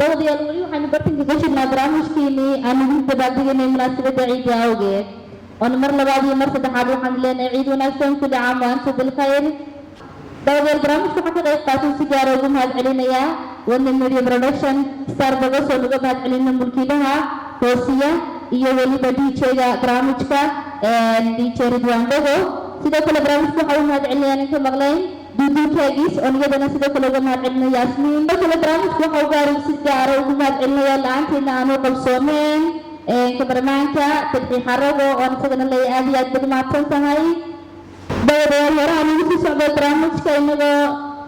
داودي الولي وحنا برتين كشفنا برامج كيني أنا كنت بعدين مناسبة عيد أوجه وأنا مرة بعدين مرة تحابوا حملنا عيد وناسهم كل عام وأنتم بالخير. داودي البرامج كحكي قاسم سيجارة وجمهات علينا يا وأن الميديا برودكشن ستار بغص وجمهات علينا ملكينها توصية iyo waliba DJ-ga barnaamijka DJ Ridwan Dogo sidoo kale barnaamijku waxa uu mahadcelinayaa ninka maqlayn duuduubkaagiis oo niyadana sidoo kale uga mahadcelinaya Yaasmiin kale barnaamijku waxa uu gaaray si gaar ah uga mahadcelinayaa la'aanteena aanu qabsoomeen kabarnaamijka tadbiix xarago oo isagana leeyahay aad iyo aad baad mahadsan tahay dawladda waraha ugu soo socda barnaamijka inagoo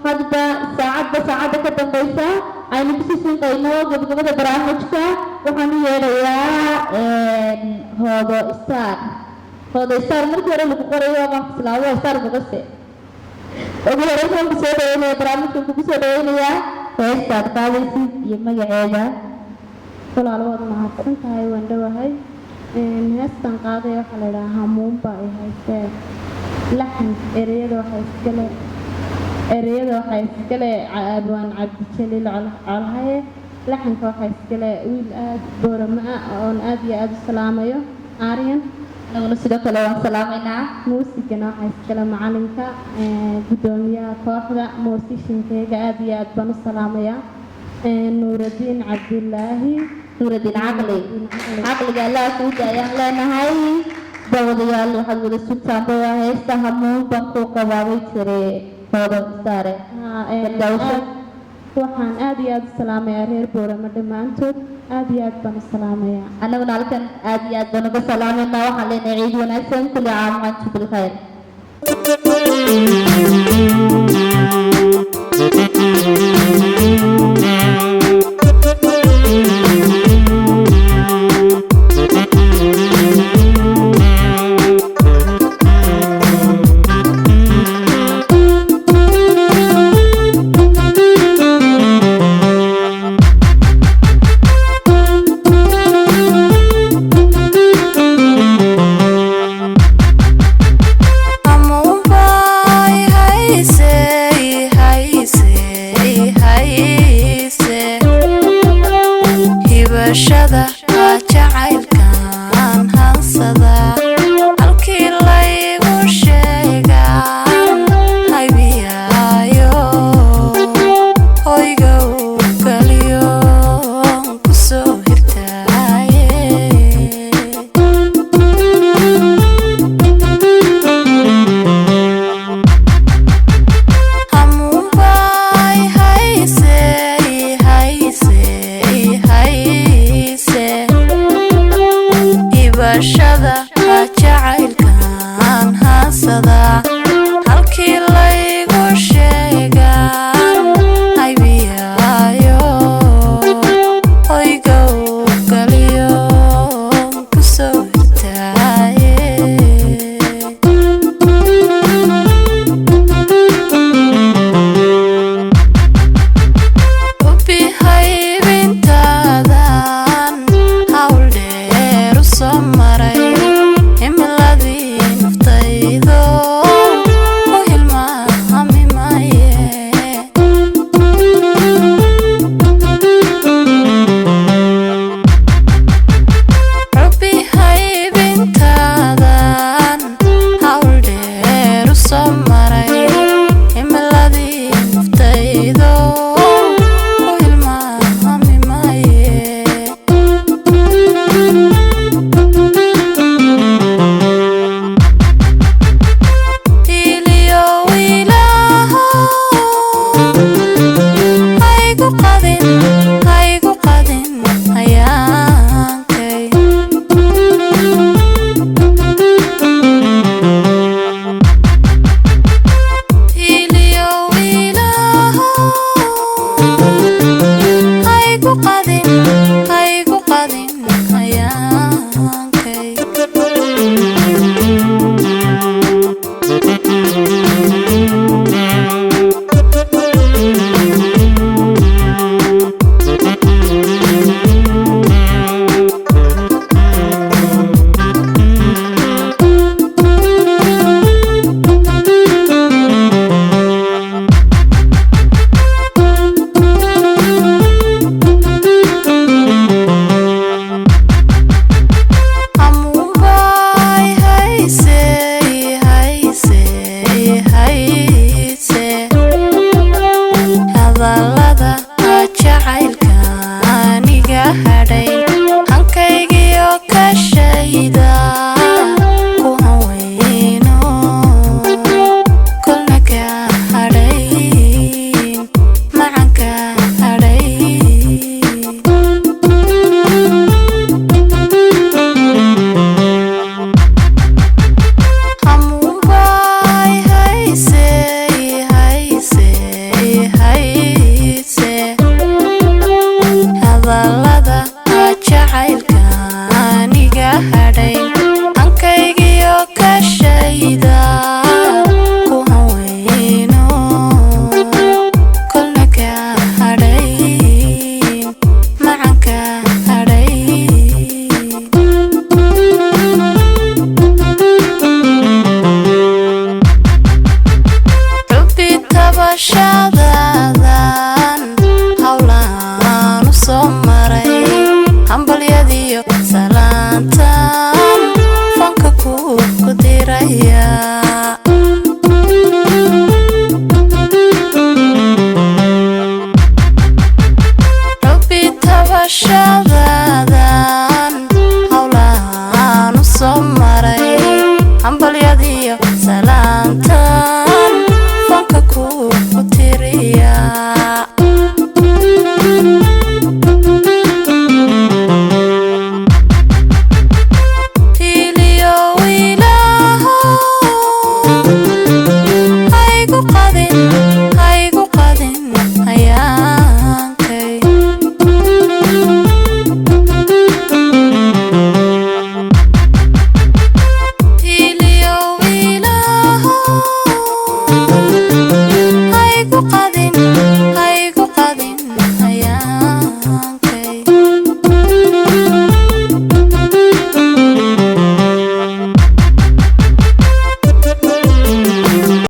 hadda saacada ka dambaysa aynu ku sii qayno gabagabada barnaamijka waxaan yeelayaa hoodo star markii hore lagu qorayo ama islaamo star bagaste ugu horeyn waxaan soo dhaweynaya barnaamijka ku soo dhaweynaya heesta qaadaysi iyo magaceeda walaal waad mahadsan tahay waan dhawahay heestan qaaday waxa la yiraahdaa hamuunba ay haysteen laxan ereyada waxay iskale abwaan cabdi jaliil calhaye laxanka waxay iskale wiil aad boorama ah oo aad iyo aad u salaamayo Aryan naguna sidoo kale waan salaameynaa muusigana waxay iskale macalinka gudoomiyaha kooxda musician-kayga aad iyo aad baan u salaamayaa Nuuraddiin Cabdillaahi caqliga Allah ku daayaan leenahay dawadayaal waxaad wada sugtaan baa heesta hamuun baan ku qabaabay jiray waxaan aad iyo aad u salaamayaa reer boorama dhammaantood aad iyo aad baan u salaamayaa annaguna halkan aad iyo aad baan uga salaameynaa waxaan leenahay ciid wanaagsan kulli caam wa antum bilkhayr Himiladii naftaydo special.